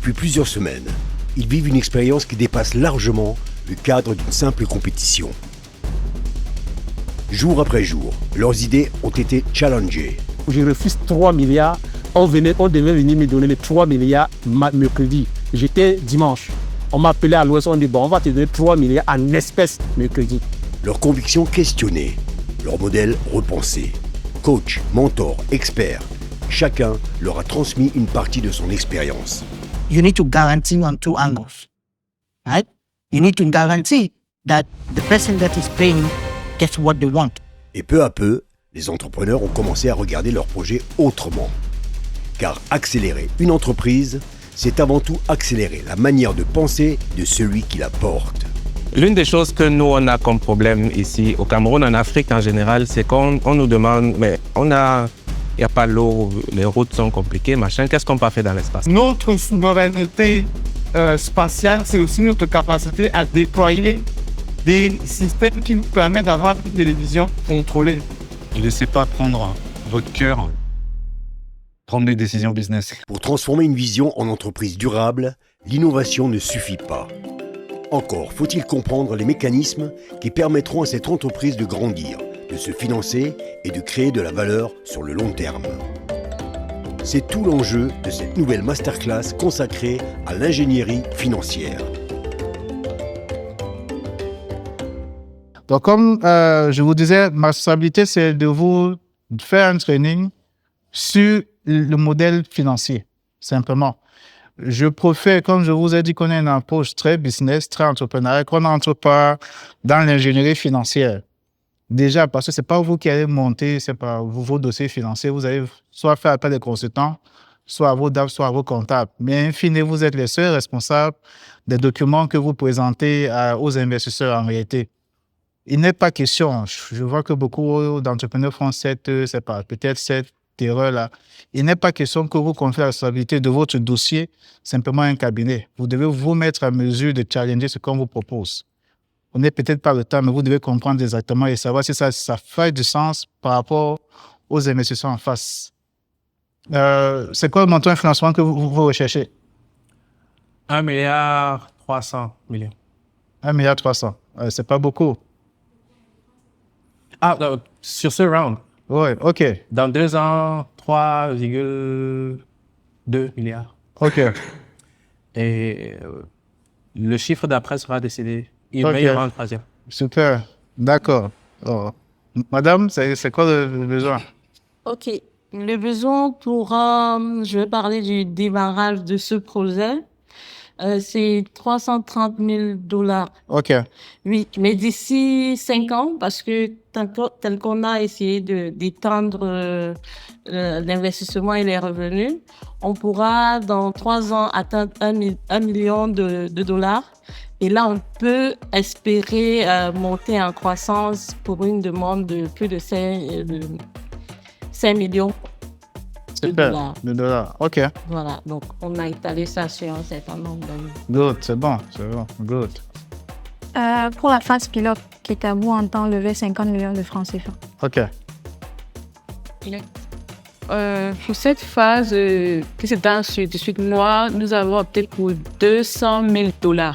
Depuis plusieurs semaines, ils vivent une expérience qui dépasse largement le cadre d'une simple compétition. Jour après jour, leurs idées ont été challengées. Je refuse 3 milliards. On devait venir me donner les 3 milliards mercredi. J'étais dimanche. On m'a appelé à l'ouest, on dit bon, on va te donner 3 milliards en espèces mercredi. Leurs convictions questionnées, leur modèle repensé. Coach, mentor, expert, chacun leur a transmis une partie de son expérience. You need to guarantee on two angles, right? You need to guarantee that the person that is paying gets what they want. Et peu à peu, les entrepreneurs ont commencé à regarder leur projet autrement. Car accélérer une entreprise, c'est avant tout accélérer la manière de penser de celui qui la porte. L'une des choses que nous, on a comme problème ici, au Cameroun, en Afrique en général, c'est qu'on nous demande, mais il n'y a pas l'eau, les routes sont compliquées, machin, qu'est-ce qu'on peut faire dans l'espace? Notre souveraineté spatiale, c'est aussi notre capacité à déployer des systèmes qui nous permettent d'avoir une télévision contrôlée. Ne laissez pas prendre votre cœur, prendre des décisions business. Pour transformer une vision en entreprise durable, l'innovation ne suffit pas. Encore faut-il comprendre les mécanismes qui permettront à cette entreprise de grandir, de se financer et de créer de la valeur sur le long terme. C'est tout l'enjeu de cette nouvelle masterclass consacrée à l'ingénierie financière. Donc, comme je vous disais, ma responsabilité, c'est de vous faire un training sur le modèle financier, simplement. Je préfère, comme je vous ai dit, qu'on ait une approche très business, très entrepreneuriale, qu'on n'entre pas dans l'ingénierie financière. Déjà, parce que ce n'est pas vous qui allez monter, c'est pas vos dossiers financiers. Vous allez soit faire appel à des consultants, soit à vos DAF, soit à vos comptables. Mais in fine, vous êtes les seuls responsables des documents que vous présentez aux investisseurs en réalité. Il n'est pas question, je vois que beaucoup d'entrepreneurs font peut-être cette erreur-là. Il n'est pas question que vous confiez la responsabilité de votre dossier simplement à un cabinet. Vous devez vous mettre à mesure de challenger ce qu'on vous propose. On n'est peut-être pas le temps, mais vous devez comprendre exactement et savoir si ça fait du sens par rapport aux investisseurs en face. C'est quoi le montant de financement que vous recherchez? 1,3 milliard. 1,3 milliard. C'est pas beaucoup. Sur ce round. Oui, OK. Dans 2 ans, 3,2 milliards. OK. Et le chiffre d'après sera décidé. Il Okay. y aura un troisième. Super. D'accord. Alors, madame, c'est quoi le besoin? OK. Le besoin pour, je vais parler du démarrage de ce projet. C'est 330 000 $. OK. Oui, mais d'ici 5 ans, parce que tel qu'on a essayé d'étendre l'investissement et les revenus, on pourra dans 3 ans atteindre 1 million de $. Et là, on peut espérer monter en croissance pour une demande de plus de 5 millions de dollars. De dollars. OK. Voilà, donc on a étalé ça sur un certain nombre d'années. Good, c'est bon. Good. Pour la phase pilote, Kitabu entend lever 50 millions de francs CFA. OK. Pour cette phase, qui c'est dans Sud Noir, nous avons opté pour 200 000 $.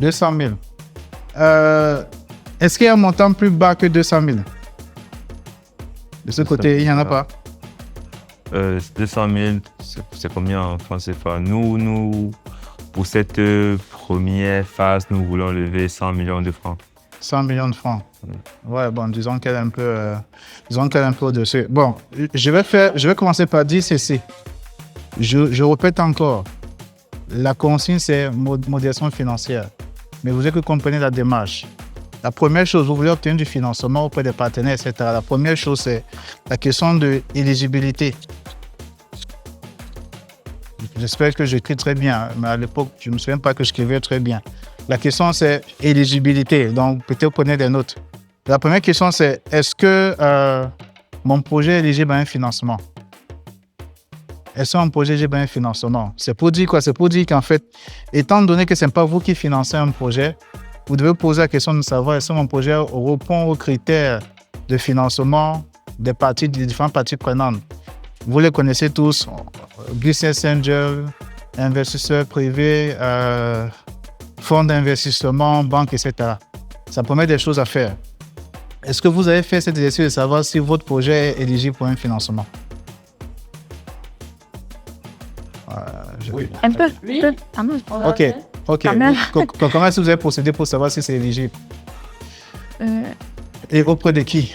200 000. Est-ce qu'il y a un montant plus bas que 200 000? De ce côté, il n'y en a pas. 200 000, c'est combien en francs CFA? Nous, pour cette première phase, nous voulons lever 100 millions de francs. 100 millions de francs. Ouais, bon, disons qu'elle est un peu au-dessus. Bon, je vais commencer par dire ceci. Je répète encore. La consigne, c'est modération financière. Mais vous avez que comprenez la démarche. La première chose, vous voulez obtenir du financement auprès des partenaires, etc. La première chose, c'est la question de l'éligibilité. J'espère que j'écris très bien, mais à l'époque, je ne me souviens pas que j'écrivais très bien. La question, c'est éligibilité. Donc, peut-être vous prenez des notes. La première question, c'est est-ce que mon projet est éligible à un financement? Est-ce que mon projet est éligible à un financement? C'est pour dire quoi? C'est pour dire qu'en fait, étant donné que ce n'est pas vous qui financez un projet, vous devez poser la question de savoir est-ce que mon projet répond aux critères de financement des différentes parties prenantes. Vous les connaissez tous, Business Angel, investisseurs privés, fonds d'investissement, banques, etc. Ça promet des choses à faire. Est-ce que vous avez fait cet exercice de savoir si votre projet est éligible pour un financement? Oui. Un peu. Quand même. Ok. Quand même. Comment est-ce que vous avez procédé pour savoir si c'est éligible? Et auprès de qui?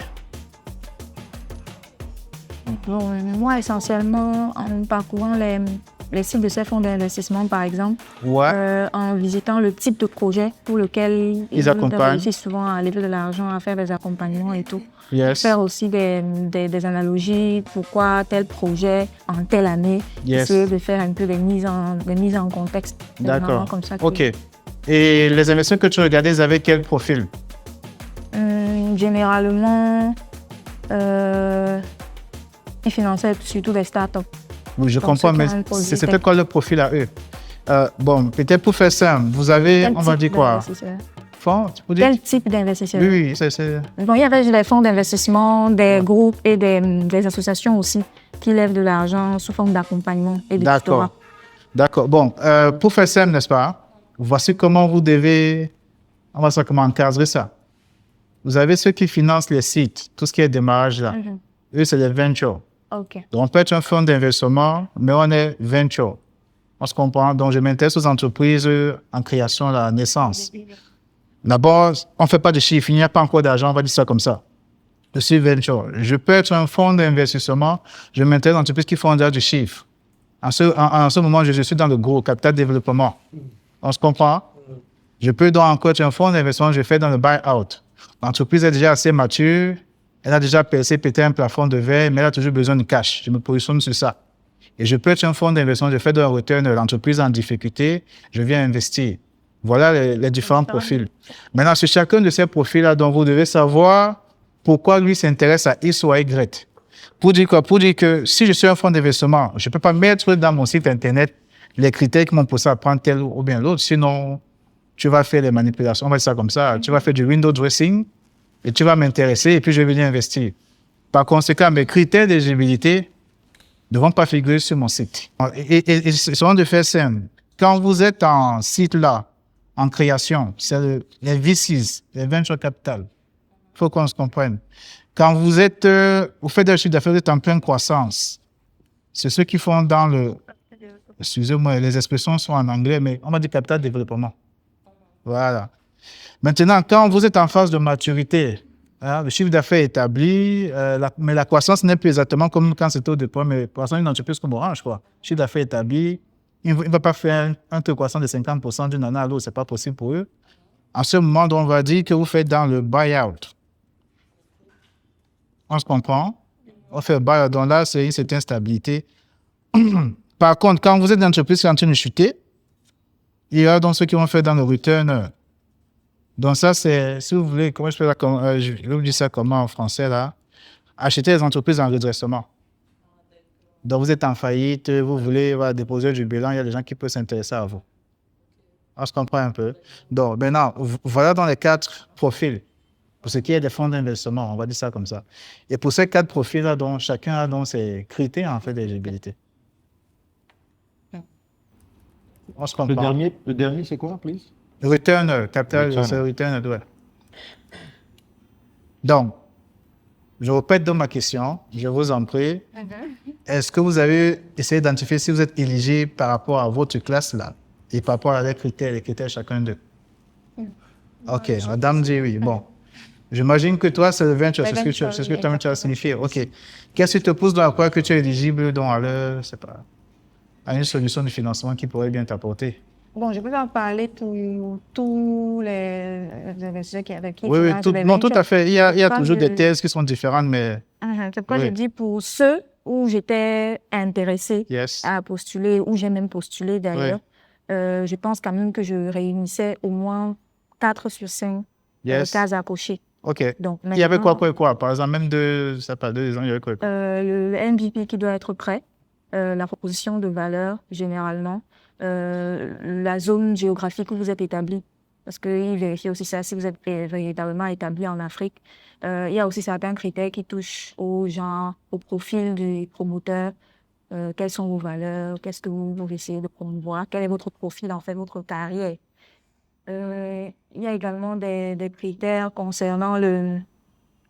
Bon, moi, essentiellement, en parcourant les sites de ces fonds d'investissement, par exemple, en visitant le type de projet pour lequel ils accompagnent. Réussissent souvent à lever de l'argent, à faire des accompagnements et tout. Yes. Faire aussi des analogies, pourquoi tel projet en telle année, essayer de faire un peu des mises en contexte. D'accord. Comme ça Ok. Et les investisseurs que tu regardais, ils avaient quel profil? Généralement, ils finançaient surtout des startups. Oui, je comprends, mais c'était quoi le profil à eux? Bon, peut-être pour faire simple, vous avez, on va dire quoi? Fonds, tu peux dire? Quel type d'investisseurs? Oui, c'est... Bon, il y avait des fonds d'investissement, des groupes et des associations aussi qui lèvent de l'argent sous forme d'accompagnement et de tutorat. D'accord. Bon, pour faire simple, n'est-ce pas? Voici comment vous devez, on va savoir comment encadrer ça. Vous avez ceux qui financent les sites, tout ce qui est démarrage là. Eux, c'est les ventures. OK. Donc, on peut être un fonds d'investissement, mais on est venture. On se comprend. Donc, je m'intéresse aux entreprises en création, la naissance. D'abord, on ne fait pas de chiffres. Il n'y a pas encore d'argent, on va dire ça comme ça. Je suis venture. Je peux être un fonds d'investissement. Je m'intéresse aux entreprises qui font déjà du chiffre. En ce moment, je suis dans le gros capital développement. On se comprend? Je peux donc encore être un fonds d'investissement, je fais dans le buy-out. L'entreprise est déjà assez mature. Elle a déjà percé peut-être un plafond de verre, mais elle a toujours besoin de cash. Je me positionne sur ça. Et je peux être un fonds d'investissement, je fais de la return, l'entreprise en difficulté, je viens investir. Voilà les différents profils. Maintenant, sur chacun de ces profils-là, donc vous devez savoir pourquoi lui s'intéresse à X ou à Y. Pour dire quoi? Pour dire que si je suis un fonds d'investissement, je ne peux pas mettre dans mon site Internet les critères qui m'ont poussé à prendre tel ou bien l'autre, sinon tu vas faire les manipulations. On va dire ça comme ça. Tu vas faire du window dressing et tu vas m'intéresser et puis je vais venir investir. Par conséquent, mes critères d'éligibilité ne vont pas figurer sur mon site. Et c'est souvent de faire simple. Quand vous êtes en site là, en création, c'est les VCs, les venture capital. Il faut qu'on se comprenne. Quand vous faites un chiffre d'affaires, vous êtes en pleine croissance. C'est ceux qui font dans le... Excusez-moi, les expressions sont en anglais, mais on va dire capital développement. Voilà. Maintenant, quand vous êtes en phase de maturité, le chiffre d'affaires est établi, mais la croissance n'est plus exactement comme quand c'était au départ, mais par exemple, une entreprise comme Orange, quoi. Chiffre d'affaires établi, il ne va pas faire un taux de croissance de 50% d'une année à l'autre, ce n'est pas possible pour eux. En ce moment, on va dire que vous faites dans le buy-out. On se comprend? On fait le buy-out, donc là, c'est une certaine stabilité. Par contre, quand vous êtes dans une entreprise qui est en train de chuter, il y a donc ceux qui vont faire dans le return. Donc ça, c'est, si vous voulez, comment je vais vous dire ça comment en français, là? Acheter les entreprises en redressement. Donc vous êtes en faillite, vous voulez déposer du bilan, il y a des gens qui peuvent s'intéresser à vous. On se comprend un peu. Donc maintenant, voilà dans les 4 profils. Pour ce qui est des fonds d'investissement, on va dire ça comme ça. Et pour ces 4 profils-là, donc, chacun a donc ses critères en fait d'éligibilité. On se comprend. Le dernier, c'est quoi, please? Return, capital, c'est return, ouais. Donc, je répète donc ma question, je vous en prie. Est-ce que vous avez essayé d'identifier si vous êtes éligible par rapport à votre classe là et par rapport à les critères chacun d'eux? Ok, madame dit oui. Bon, j'imagine que toi, c'est le venture, c'est ce que tu as signifié. Ok. Qu'est-ce qui te pousse à croire que tu es éligible donc à une solution de financement qui pourrait bien t'apporter? Bon, je peux en parler pour tous les investisseurs avec qui oui, non, tout à fait. Il y a toujours des thèses qui sont différentes, mais... C'est pourquoi je dis pour ceux où j'étais intéressée à postuler, où j'ai même postulé d'ailleurs, je pense quand même que je réunissais au moins 4 sur 5 cases à cocher. OK. Donc, il y avait quoi? Par exemple, même 2 ans, il y avait quoi? Le MVP qui doit être prêt, la proposition de valeur généralement, la zone géographique où vous êtes établi, parce qu'ils vérifient aussi ça, si vous êtes véritablement établi en Afrique. Il y a aussi certains critères qui touchent au genre, au profil du promoteur, quelles sont vos valeurs, qu'est-ce que vous essayez de promouvoir, quel est votre profil, en fait, votre carrière. Il y a également des critères concernant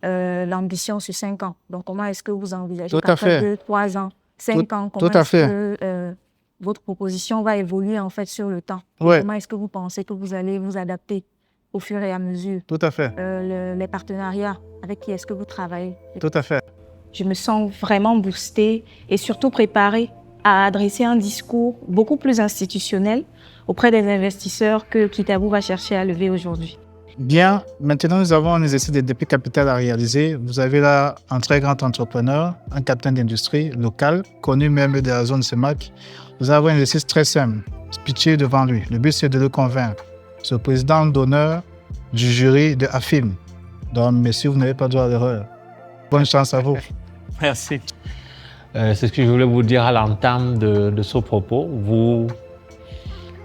l'ambition sur 5 ans. Donc, comment est-ce que vous envisagez après 2, 3 ans, 5 ans, comment est-ce que votre proposition va évoluer en fait sur le temps? Comment est-ce que vous pensez que vous allez vous adapter au fur et à mesure? Tout à fait. Les partenariats, avec qui est-ce que vous travaillez? Tout à fait. Je me sens vraiment boostée et surtout préparée à adresser un discours beaucoup plus institutionnel auprès des investisseurs que Kitabu va chercher à lever aujourd'hui. Bien, maintenant nous avons un exercice de dépôt capital à réaliser. Vous avez là un très grand entrepreneur, un capitaine d'industrie local, connu même de la zone CEMAC. Vous avez un exercice très simple, pitcher devant lui. Le but c'est de le convaincre. C'est le président d'honneur du jury de AFIM. Donc, messieurs, vous n'avez pas droit à l'erreur. Bonne chance à vous. Merci. C'est ce que je voulais vous dire à l'entame de ce propos. Vous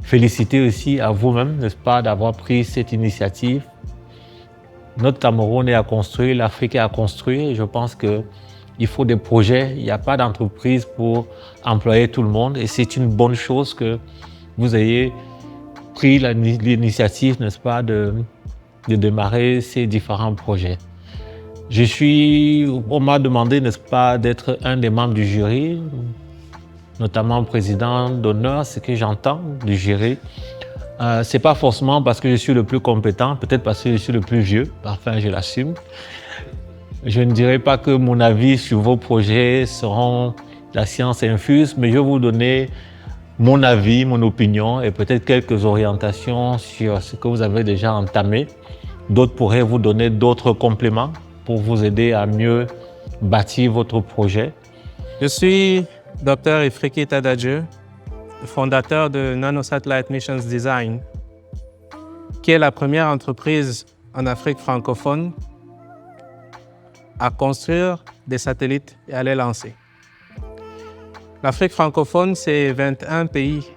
féliciter aussi à vous-même, n'est-ce pas, d'avoir pris cette initiative. Notre Cameroun est à construire, l'Afrique est à construire. Et je pense qu'il faut des projets. Il n'y a pas d'entreprise pour employer tout le monde. Et c'est une bonne chose que vous ayez pris l'initiative, n'est-ce pas, de démarrer ces différents projets. On m'a demandé, n'est-ce pas, d'être un des membres du jury, notamment président d'honneur, ce que j'entends du jury. C'est pas forcément parce que je suis le plus compétent, peut-être parce que je suis le plus vieux, enfin je l'assume. Je ne dirais pas que mon avis sur vos projets seront la science infuse, mais je vais vous donner mon avis, mon opinion et peut-être quelques orientations sur ce que vous avez déjà entamé. D'autres pourraient vous donner d'autres compléments pour vous aider à mieux bâtir votre projet. Je suis Dr Ifriki Tadadjeu, fondateur de Nanosatellite Missions Design, qui est la première entreprise en Afrique francophone à construire des satellites et à les lancer. L'Afrique francophone, c'est 21 pays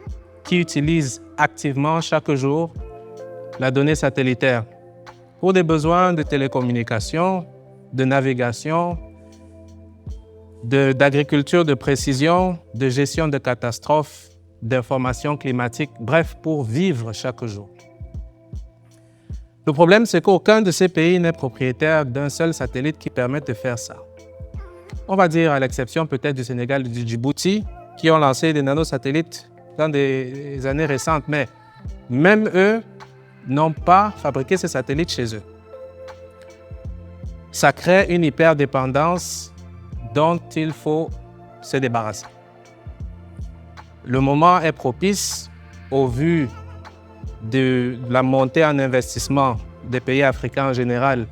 qui utilisent activement chaque jour la donnée satellitaire pour des besoins de télécommunication, de navigation, d'agriculture de précision, de gestion de catastrophes, d'information climatique, bref, pour vivre chaque jour. Le problème, c'est qu'aucun de ces pays n'est propriétaire d'un seul satellite qui permette de faire ça. On va dire, à l'exception peut-être du Sénégal et du Djibouti, qui ont lancé des nanosatellites dans des années récentes, mais même eux n'ont pas fabriqué ces satellites chez eux. Ça crée une hyperdépendance dont il faut se débarrasser. Le moment est propice, au vu de la montée en investissement des pays africains en général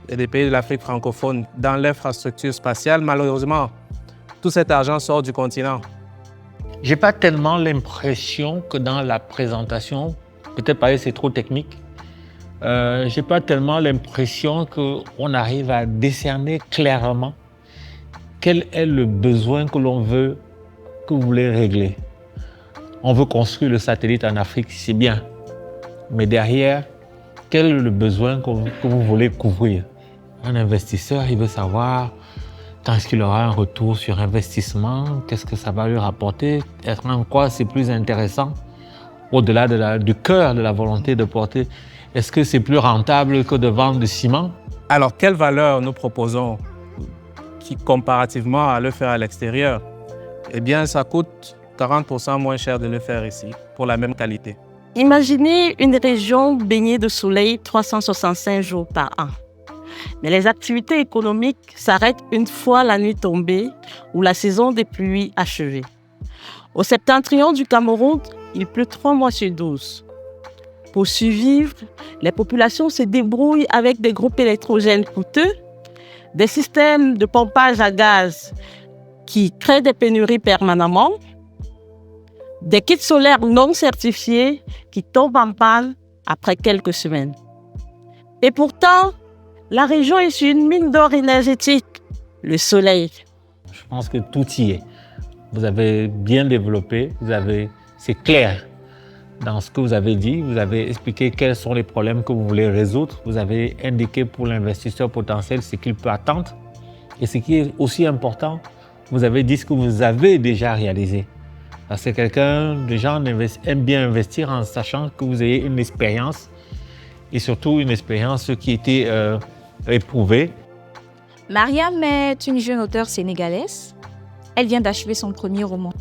et des pays de l'Afrique francophone dans l'infrastructure spatiale. Malheureusement, tout cet argent sort du continent. Je n'ai pas tellement l'impression que dans la présentation, peut-être parce que c'est trop technique, je n'ai pas tellement l'impression qu'on arrive à décerner clairement quel est le besoin que vous voulez régler. On veut construire le satellite en Afrique, c'est bien. Mais derrière, quel est le besoin que vous voulez couvrir? Un investisseur, il veut savoir quand est-ce qu'il aura un retour sur investissement, qu'est-ce que ça va lui rapporter, en quoi c'est plus intéressant, au-delà du cœur de la volonté de porter. Est-ce que c'est plus rentable que de vendre du ciment? Alors, quelle valeur nous proposons comparativement à le faire à l'extérieur? Eh bien, ça coûte 40% moins cher de le faire ici, pour la même qualité. Imaginez une région baignée de soleil 365 jours par an. Mais les activités économiques s'arrêtent une fois la nuit tombée ou la saison des pluies achevée. Au septentrion du Cameroun, il pleut 3 mois sur 12. Pour survivre, les populations se débrouillent avec des groupes électrogènes coûteux, des systèmes de pompage à gaz qui créent des pénuries permanemment, des kits solaires non certifiés qui tombent en panne après quelques semaines. Et pourtant, la région est sur une mine d'or énergétique, le soleil. Je pense que tout y est. Vous avez bien développé, c'est clair dans ce que vous avez dit. Vous avez expliqué quels sont les problèmes que vous voulez résoudre. Vous avez indiqué pour l'investisseur potentiel ce qu'il peut attendre. Et ce qui est aussi important, vous avez dit ce que vous avez déjà réalisé. Parce que les gens aiment bien investir en sachant que vous avez une expérience et surtout une expérience qui était éprouvée. Mariam est une jeune auteure sénégalaise. Elle vient d'achever son premier roman.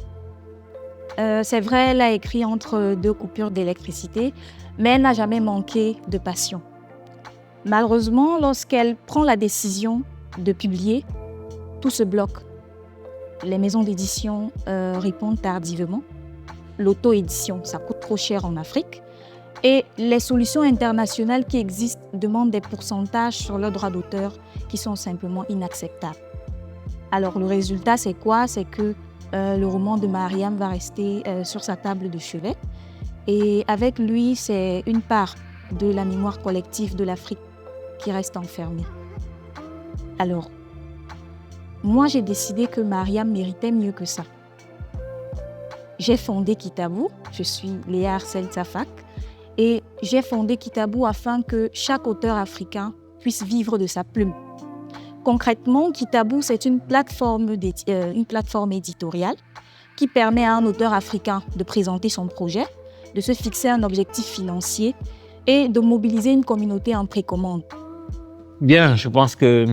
C'est vrai, elle a écrit entre 2 coupures d'électricité, mais elle n'a jamais manqué de passion. Malheureusement, lorsqu'elle prend la décision de publier, tout se bloque. Les maisons d'édition répondent tardivement. L'auto-édition, ça coûte trop cher en Afrique. Et les solutions internationales qui existent demandent des pourcentages sur leurs droits d'auteur qui sont simplement inacceptables. Alors le résultat, c'est quoi? C'est que le roman de Mariam va rester sur sa table de chevet. Et avec lui, c'est une part de la mémoire collective de l'Afrique qui reste enfermée. Alors, moi, j'ai décidé que Mariam méritait mieux que ça. J'ai fondé Kitabou, je suis Léa Arcel Tafak, et j'ai fondé Kitabou afin que chaque auteur africain puisse vivre de sa plume. Concrètement, Kitabou, c'est une plateforme éditoriale qui permet à un auteur africain de présenter son projet, de se fixer un objectif financier et de mobiliser une communauté en précommande. Bien, je pense que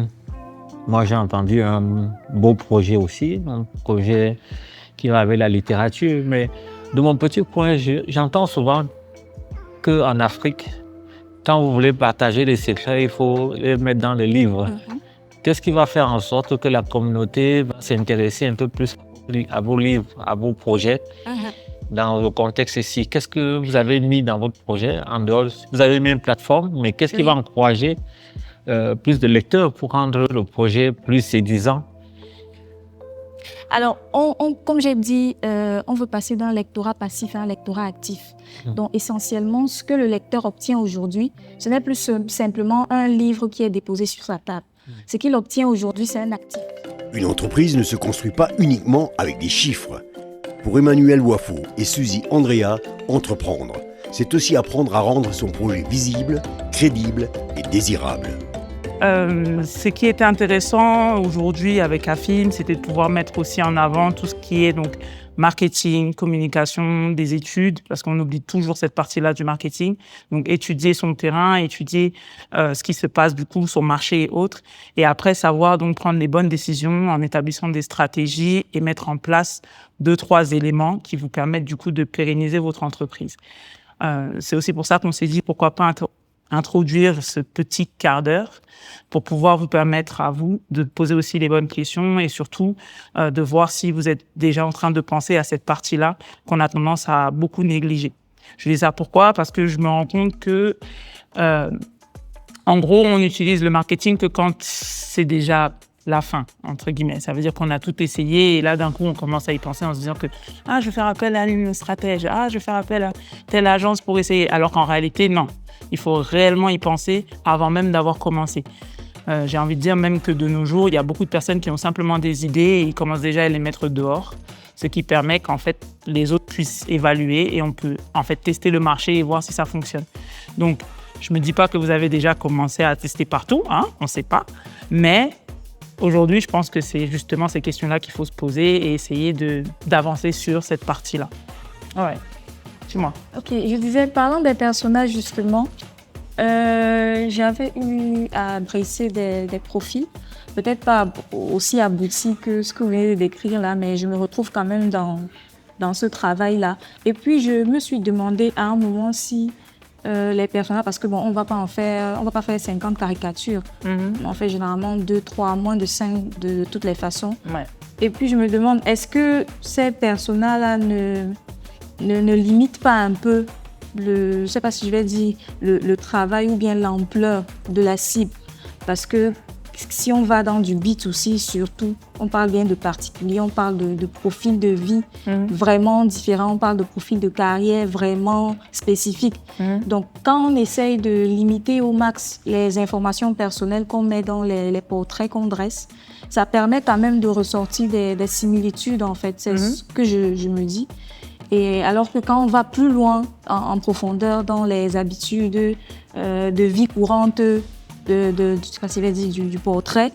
moi j'ai entendu un beau projet aussi, un projet qui va avec la littérature, mais de mon petit coin, j'entends souvent qu'en Afrique, quand vous voulez partager les secrets, il faut les mettre dans les livres. Qu'est-ce qui va faire en sorte que la communauté va s'intéresser un peu plus à vos livres, à vos projets dans le contexte ici? Qu'est-ce que vous avez mis dans votre projet en dehors? Vous avez mis une plateforme, mais qu'est-ce qui va encourager plus de lecteurs pour rendre le projet plus séduisant? Alors, comme j'ai dit, on veut passer d'un lectorat passif à un lectorat actif. Donc, essentiellement, ce que le lecteur obtient aujourd'hui, ce n'est plus simplement un livre qui est déposé sur sa table. Ce qu'il obtient aujourd'hui, c'est un actif. Une entreprise ne se construit pas uniquement avec des chiffres. Pour Emmanuel Wafo et Suzy Andrea, entreprendre, c'est aussi apprendre à rendre son projet visible, crédible et désirable. Ce qui était intéressant aujourd'hui avec AFIM, c'était de pouvoir mettre aussi en avant tout ce qui est donc marketing, communication, des études, parce qu'on oublie toujours cette partie-là du marketing. Donc étudier son terrain, étudier ce qui se passe du coup, son marché et autres, et après savoir donc prendre les bonnes décisions en établissant des stratégies et mettre en place 2-3 éléments qui vous permettent du coup de pérenniser votre entreprise. C'est aussi pour ça qu'on s'est dit pourquoi pas introduire ce petit quart d'heure pour pouvoir vous permettre à vous de poser aussi les bonnes questions et surtout de voir si vous êtes déjà en train de penser à cette partie-là qu'on a tendance à beaucoup négliger. Je dis ça pourquoi? Parce que je me rends compte que, en gros, on utilise le marketing que quand c'est déjà la fin, entre guillemets. Ça veut dire qu'on a tout essayé et là, d'un coup, on commence à y penser en se disant que « Ah, je vais faire appel à une stratège. Ah, je vais faire appel à telle agence pour essayer. » Alors qu'en réalité, non. Il faut réellement y penser avant même d'avoir commencé. J'ai envie de dire même que de nos jours, il y a beaucoup de personnes qui ont simplement des idées et ils commencent déjà à les mettre dehors, ce qui permet qu'en fait, les autres puissent évaluer et on peut en fait tester le marché et voir si ça fonctionne. Donc, je ne me dis pas que vous avez déjà commencé à tester partout, hein, on ne sait pas, mais aujourd'hui, je pense que c'est justement ces questions-là qu'il faut se poser et essayer d'avancer sur cette partie-là. Ouais. Dis-moi. Ok, je disais, parlant des personnages justement, j'avais eu à dresser des profils, peut-être pas aussi aboutis que ce que vous venez de décrire là, mais je me retrouve quand même dans ce travail-là. Et puis, je me suis demandé à un moment si les personnages, parce que bon, on va pas faire 50 caricatures. On fait généralement 2, 3, moins de 5 de toutes les façons. Ouais. Et puis, je me demande, est-ce que ces personnages-là ne limitent pas un peu je sais pas si je vais dire le travail ou bien l'ampleur de la cible, parce que si on va dans du B2C surtout, on parle bien de particuliers, on parle de profils de vie vraiment différents, on parle de profils de carrière vraiment spécifiques. Donc quand on essaye de limiter au max les informations personnelles qu'on met dans les portraits qu'on dresse, ça permet quand même de ressortir des similitudes en fait, c'est ce que je me dis. Et alors que quand on va plus loin en profondeur dans les habitudes de vie courante du portrait,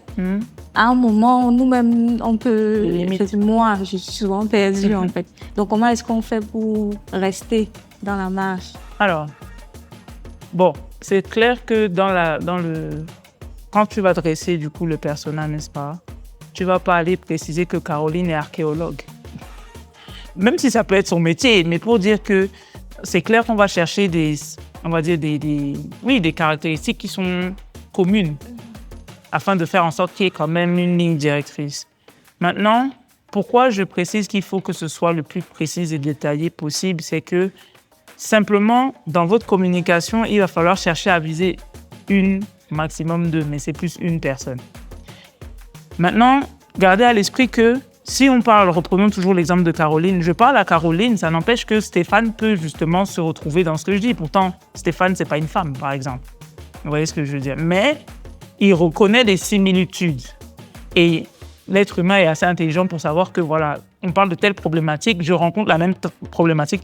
à un moment, nous-mêmes, on peut... Moi, je suis souvent perdue, en fait. Donc, comment est-ce qu'on fait pour rester dans la marge? Alors, bon, c'est clair que quand tu vas dresser, du coup, le persona, n'est-ce pas, tu vas pas aller préciser que Caroline est archéologue. Même si ça peut être son métier, mais pour dire que c'est clair qu'on va chercher des caractéristiques qui sont communes afin de faire en sorte qu'il y ait quand même une ligne directrice. Maintenant, pourquoi je précise qu'il faut que ce soit le plus précis et détaillé possible, c'est que simplement, dans votre communication, il va falloir chercher à viser maximum deux, mais c'est plus une personne. Maintenant, gardez à l'esprit que si on parle, reprenons toujours l'exemple de Caroline, je parle à Caroline, ça n'empêche que Stéphane peut justement se retrouver dans ce que je dis. Pourtant, Stéphane, c'est pas une femme, par exemple. Vous voyez ce que je veux dire? Mais il reconnaît des similitudes. Et l'être humain est assez intelligent pour savoir que, voilà, on parle de telle problématique, je rencontre la même problématique,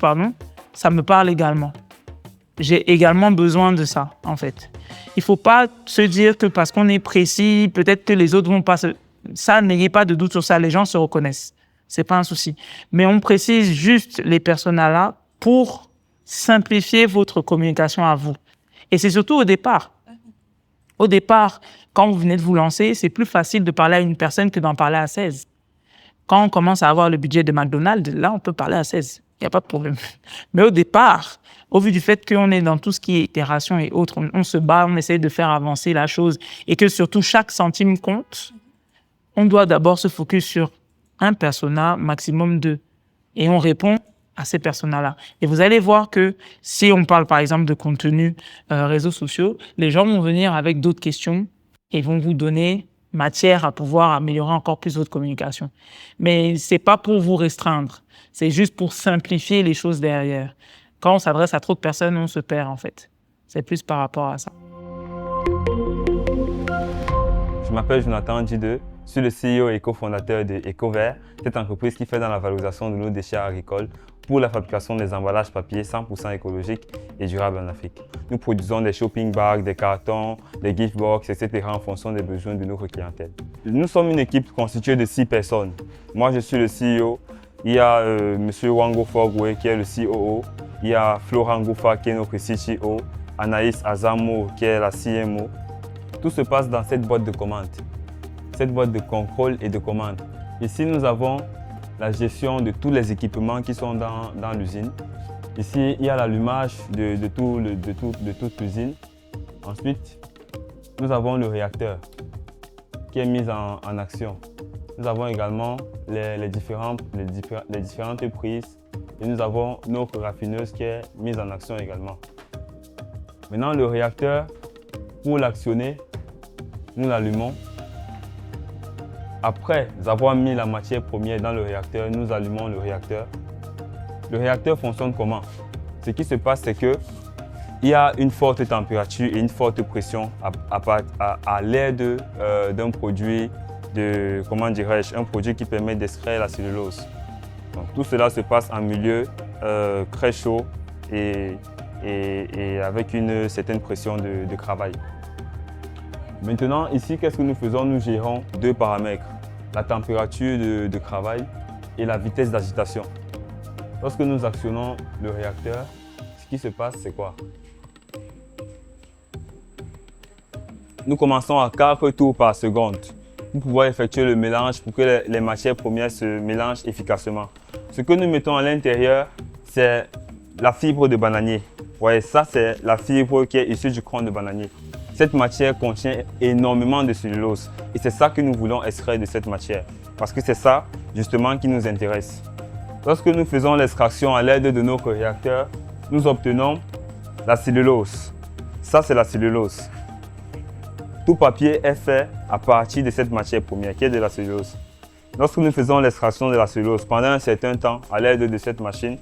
ça me parle également. J'ai également besoin de ça, en fait. Il ne faut pas se dire que parce qu'on est précis, peut-être que les autres vont pas se... Ça, n'ayez pas de doute sur ça, les gens se reconnaissent. C'est pas un souci. Mais on précise juste les personas-là pour simplifier votre communication à vous. Et c'est surtout au départ. Au départ, quand vous venez de vous lancer, c'est plus facile de parler à une personne que d'en parler à 16. Quand on commence à avoir le budget de McDonald's, là, on peut parler à 16. Il n'y a pas de problème. Mais au départ, au vu du fait qu'on est dans tout ce qui est itération et autres, on se bat, on essaie de faire avancer la chose et que surtout chaque centime compte, on doit d'abord se focus sur un persona, maximum 2. Et on répond à ces personas-là. Et vous allez voir que si on parle par exemple de contenu réseaux sociaux, les gens vont venir avec d'autres questions et vont vous donner matière à pouvoir améliorer encore plus votre communication. Mais c'est pas pour vous restreindre, c'est juste pour simplifier les choses derrière. Quand on s'adresse à trop de personnes, on se perd en fait. C'est plus par rapport à ça. Je m'appelle Jonathan Djideux, je suis le CEO et cofondateur de EcoVert, cette entreprise qui fait dans la valorisation de nos déchets agricoles pour la fabrication des emballages papier 100% écologiques et durables en Afrique. Nous produisons des shopping bags, des cartons, des gift box, etc. en fonction des besoins de notre clientèle. Nous sommes une équipe constituée de 6 personnes. Moi, je suis le CEO. Il y a M. Wango Fogwe qui est le COO. Il y a Florent Goufa qui est notre CTO. Anaïs Azamo qui est la CMO. Tout se passe dans cette boîte de commande. Cette boîte de contrôle et de commande. Ici, nous avons la gestion de tous les équipements qui sont dans l'usine. Ici, il y a l'allumage de toute l'usine. Ensuite, nous avons le réacteur qui est mis en action. Nous avons également les différentes prises et nous avons notre raffineuse qui est mise en action également. Maintenant, le réacteur, pour l'actionner, nous l'allumons. Après avoir mis la matière première dans le réacteur, nous allumons le réacteur. Le réacteur fonctionne comment? Ce qui se passe, c'est qu'il y a une forte température et une forte pression à l'aide d'un produit, un produit qui permet d'extraire la cellulose. Donc, tout cela se passe en milieu très chaud et avec une certaine pression de travail. Maintenant, ici, qu'est-ce que nous faisons? Nous gérons 2 paramètres, la température de travail et la vitesse d'agitation. Lorsque nous actionnons le réacteur, ce qui se passe, c'est quoi? Nous commençons à 4 tours par seconde pour pouvoir effectuer le mélange pour que les matières premières se mélangent efficacement. Ce que nous mettons à l'intérieur, c'est la fibre de bananier. Ouais, ça, c'est la fibre qui est issue du tronc de bananier. Cette matière contient énormément de cellulose et c'est ça que nous voulons extraire de cette matière parce que c'est ça justement qui nous intéresse. Lorsque nous faisons l'extraction à l'aide de notre réacteur, nous obtenons la cellulose. Ça, c'est la cellulose. Tout papier est fait à partir de cette matière première qui est de la cellulose. Lorsque nous faisons l'extraction de la cellulose pendant un certain temps à l'aide de cette machine,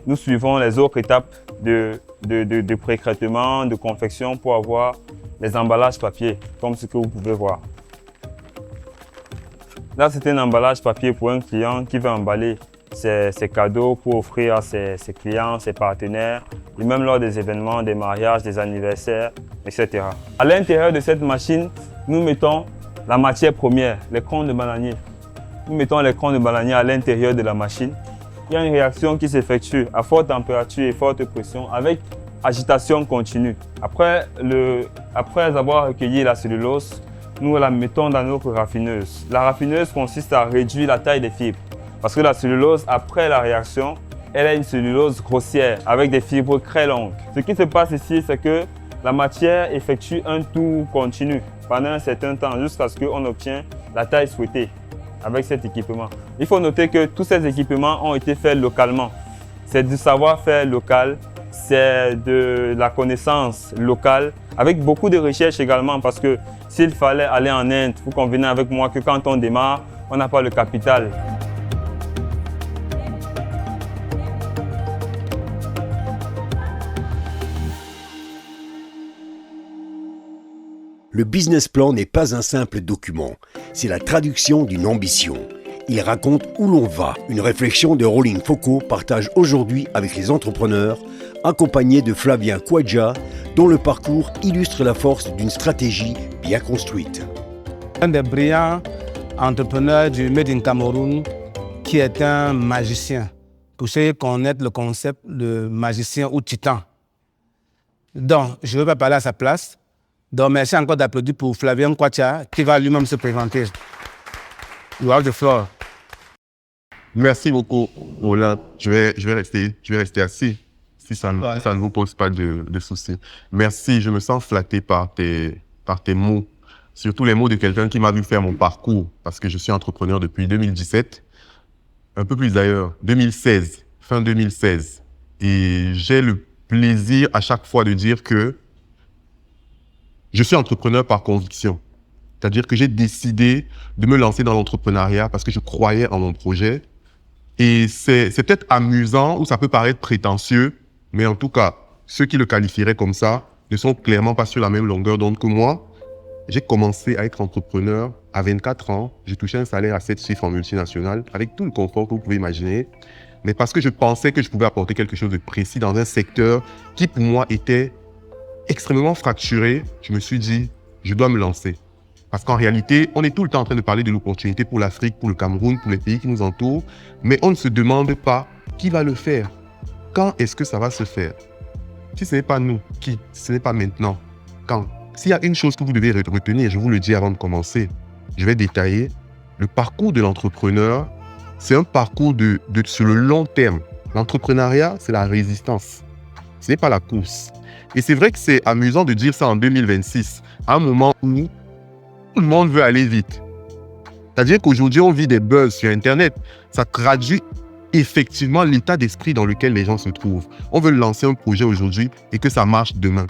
nous suivons les autres étapes de pré-traitement, de confection pour avoir les emballages papier, comme ce que vous pouvez voir. Là, c'est un emballage papier pour un client qui veut emballer ses cadeaux pour offrir à ses clients, ses partenaires, et même lors des événements, des mariages, des anniversaires, etc. À l'intérieur de cette machine, nous mettons la matière première, les crans de bananier. Nous mettons les crans de bananier à l'intérieur de la machine. Il y a une réaction qui s'effectue à forte température et forte pression avec agitation continue. Après avoir recueilli la cellulose, nous la mettons dans notre raffineuse. La raffineuse consiste à réduire la taille des fibres. Parce que la cellulose, après la réaction, elle a une cellulose grossière avec des fibres très longues. Ce qui se passe ici, c'est que la matière effectue un tour continu pendant un certain temps jusqu'à ce qu'on obtienne la taille souhaitée avec cet équipement. Il faut noter que tous ces équipements ont été faits localement. C'est du savoir-faire local, c'est de la connaissance locale, avec beaucoup de recherche également, parce que s'il fallait aller en Inde, vous convenez avec moi que quand on démarre, on n'a pas le capital. Le business plan n'est pas un simple document, c'est la traduction d'une ambition. Il raconte où l'on va. Une réflexion de Rolling Foucault partage aujourd'hui avec les entrepreneurs, accompagné de Flavien Kouadja, dont le parcours illustre la force d'une stratégie bien construite. Un des brillants entrepreneurs du Made in Cameroun qui est un magicien. Pour ceux qui connaissent le concept de magicien ou titan. Donc, je ne vais pas parler à sa place. Donc, merci encore d'applaudir pour Flavien Kouadja qui va lui-même se présenter. You have the floor. Merci beaucoup, Roland. Je vais rester assis si ça ne vous pose pas de soucis. Merci, je me sens flatté par tes mots. Surtout les mots de quelqu'un qui m'a vu faire mon parcours, parce que je suis entrepreneur depuis 2017, un peu plus d'ailleurs, 2016, fin 2016. Et j'ai le plaisir à chaque fois de dire que je suis entrepreneur par conviction. C'est-à-dire que j'ai décidé de me lancer dans l'entrepreneuriat parce que je croyais en mon projet. Et c'est peut-être amusant ou ça peut paraître prétentieux, mais en tout cas, ceux qui le qualifieraient comme ça ne sont clairement pas sur la même longueur d'onde que moi. J'ai commencé à être entrepreneur à 24 ans. J'ai touché un salaire à 7 chiffres en multinationale, avec tout le confort que vous pouvez imaginer. Mais parce que je pensais que je pouvais apporter quelque chose de précis dans un secteur qui, pour moi, était extrêmement fracturé, je me suis dit, je dois me lancer. Parce qu'en réalité, on est tout le temps en train de parler de l'opportunité pour l'Afrique, pour le Cameroun, pour les pays qui nous entourent, mais on ne se demande pas qui va le faire. Quand est-ce que ça va se faire? Si ce n'est pas nous, qui? Si ce n'est pas maintenant, quand? S'il y a une chose que vous devez retenir, je vous le dis avant de commencer, je vais détailler. Le parcours de l'entrepreneur, c'est un parcours sur le long terme. L'entrepreneuriat, c'est la résistance. Ce n'est pas la course. Et c'est vrai que c'est amusant de dire ça en 2026, à un moment où tout le monde veut aller vite. C'est-à-dire qu'aujourd'hui, on vit des buzz sur Internet. Ça traduit effectivement l'état d'esprit dans lequel les gens se trouvent. On veut lancer un projet aujourd'hui et que ça marche demain.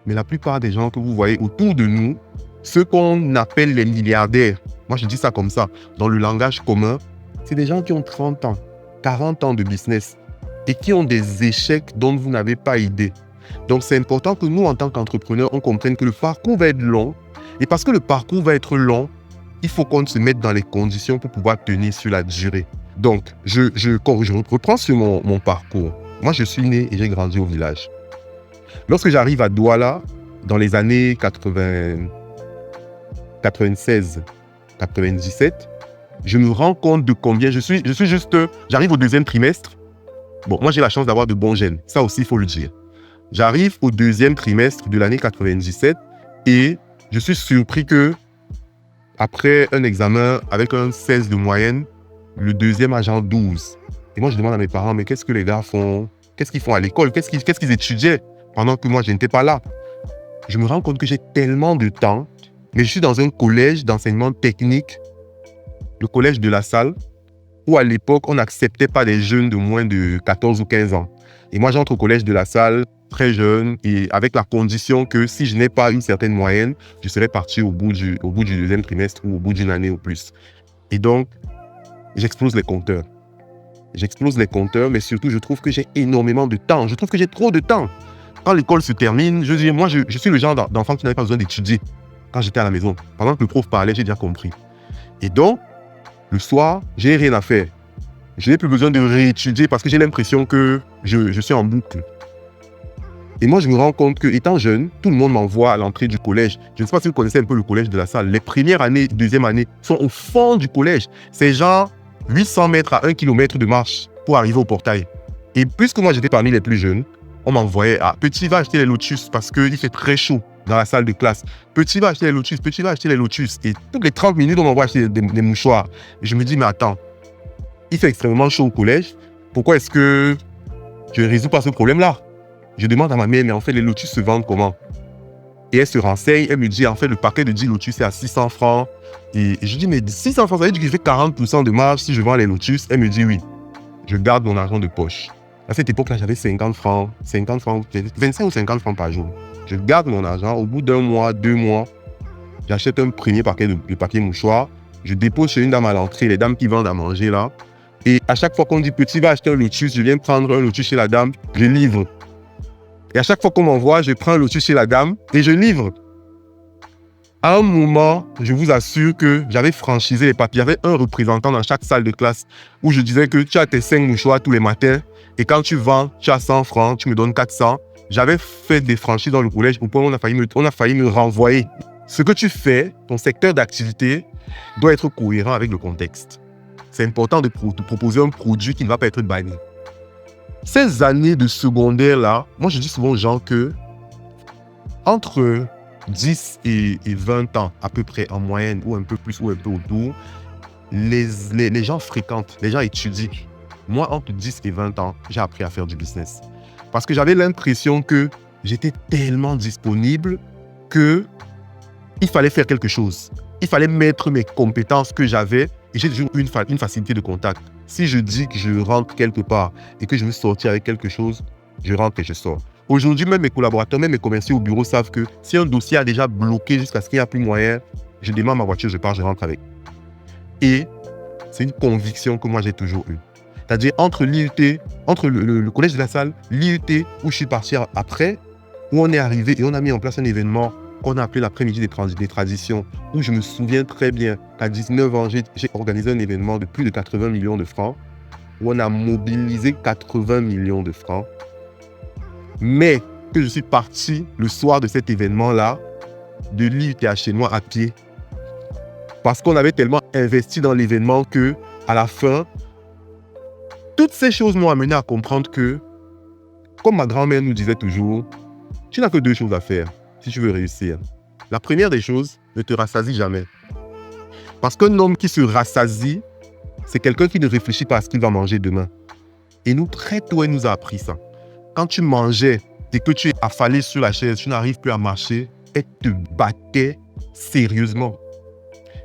Mais la plupart des gens que vous voyez autour de nous, ceux qu'on appelle les milliardaires, moi je dis ça comme ça, dans le langage commun, c'est des gens qui ont 30 ans, 40 ans de business et qui ont des échecs dont vous n'avez pas idée. Donc c'est important que nous, en tant qu'entrepreneurs, on comprenne que le parcours va être long. Et parce que le parcours va être long, il faut qu'on se mette dans les conditions pour pouvoir tenir sur la durée. Donc, je reprends sur mon parcours. Moi, je suis né et j'ai grandi au village. Lorsque j'arrive à Douala, dans les années 96, 97, je me rends compte de combien j'arrive au deuxième trimestre. Bon, moi, j'ai la chance d'avoir de bons gènes. Ça aussi, il faut le dire. J'arrive au deuxième trimestre de l'année 97 et je suis surpris que, après un examen avec un 16 de moyenne, le deuxième agent 12. Et moi, je demande à mes parents, mais qu'est-ce que les gars font? Qu'est-ce qu'ils font à l'école? Qu'est-ce qu'ils étudiaient pendant que moi, je n'étais pas là? Je me rends compte que j'ai tellement de temps, mais je suis dans un collège d'enseignement technique, le collège de La Salle, où à l'époque, on n'acceptait pas des jeunes de moins de 14 ou 15 ans. Et moi, j'entre au collège de La Salle, très jeune, et avec la condition que si je n'ai pas une certaine moyenne, je serais parti au bout du deuxième trimestre ou au bout d'une année ou plus. Et donc, j'explose les compteurs. J'explose les compteurs, mais surtout, je trouve que j'ai énormément de temps. Je trouve que j'ai trop de temps. Quand l'école se termine, je suis le genre d'enfant qui n'avait pas besoin d'étudier quand j'étais à la maison. Pendant que le prof parlait, j'ai déjà compris. Et donc, le soir, j'ai rien à faire. Je n'ai plus besoin de réétudier parce que j'ai l'impression que je suis en boucle. Et moi, je me rends compte que, étant jeune, tout le monde m'envoie à l'entrée du collège. Je ne sais pas si vous connaissez un peu le collège de La Salle. Les premières années, deuxième année sont au fond du collège. C'est genre 800 mètres à 1 km de marche pour arriver au portail. Et puisque moi, j'étais parmi les plus jeunes, on m'envoyait à Petit, va acheter les lotus parce qu'il fait très chaud dans la salle de classe. Petit, va acheter les lotus, Petit, va acheter les lotus. Et toutes les 30 minutes, on m'envoie acheter des mouchoirs. Et je me dis, mais attends, il fait extrêmement chaud au collège. Pourquoi est-ce que je ne résous pas ce problème-là? Je demande à ma mère, mais en fait, les lotus se vendent comment? Et elle se renseigne, elle me dit, en fait, le paquet de 10 lotus, c'est à 600 francs. Et je dis, mais 600 francs, ça veut dire que je fais 40% de marge si je vends les lotus? Elle me dit, oui. Je garde mon argent de poche. À cette époque-là, j'avais 50 francs, 25 ou 50 francs par jour. Je garde mon argent. Au bout d'un mois, 2 mois, j'achète un premier paquet de papier mouchoir. Je dépose chez une dame à l'entrée, les dames qui vendent à manger là. Et à chaque fois qu'on dit, Petit, va acheter un lotus, je viens prendre un lotus chez la dame, je livre. Et à chaque fois qu'on m'envoie, je prends un lotus chez la dame et je livre. À un moment, je vous assure que j'avais franchisé les papiers. Il y avait un représentant dans chaque salle de classe où je disais que tu as tes 5 mouchoirs tous les matins et quand tu vends, tu as 100 francs, tu me donnes 400. J'avais fait des franchises dans le collège au point où on a failli me renvoyer. Ce que tu fais, ton secteur d'activité, doit être cohérent avec le contexte. C'est important de proposer un produit qui ne va pas être banni. Ces années de secondaire-là, moi je dis souvent aux gens que entre 10 et 20 ans, à peu près en moyenne, ou un peu plus ou un peu autour, les gens fréquentent, les gens étudient. Moi, entre 10 et 20 ans, j'ai appris à faire du business. Parce que j'avais l'impression que j'étais tellement disponible qu'il fallait faire quelque chose. Il fallait mettre mes compétences que j'avais et j'ai toujours eu une facilité de contact. Si je dis que je rentre quelque part et que je veux sortir avec quelque chose, je rentre et je sors. Aujourd'hui, même mes collaborateurs, même mes commerciaux au bureau savent que si un dossier a déjà bloqué jusqu'à ce qu'il n'y a plus moyen, je démarre ma voiture, je pars, je rentre avec. Et c'est une conviction que moi j'ai toujours eue. C'est-à-dire entre l'IUT, entre le collège de La Salle, l'IUT où je suis parti après, où on est arrivé et on a mis en place un événement qu'on a appelé l'après-midi des traditions, où je me souviens très bien qu'à 19 ans, j'ai organisé un événement de plus de 80 millions de francs, où on a mobilisé 80 millions de francs. Mais que je suis parti le soir de cet événement-là, de l'IUT à chez moi à pied, parce qu'on avait tellement investi dans l'événement que, à la fin, toutes ces choses m'ont amené à comprendre que, comme ma grand-mère nous disait toujours, tu n'as que 2 choses à faire si tu veux réussir. La première des choses, ne te rassasie jamais. Parce qu'un homme qui se rassasie, c'est quelqu'un qui ne réfléchit pas à ce qu'il va manger demain. Et nous, très tôt, elle nous a appris ça. Quand tu mangeais et que tu es affalé sur la chaise, tu n'arrives plus à marcher, elle te battait sérieusement.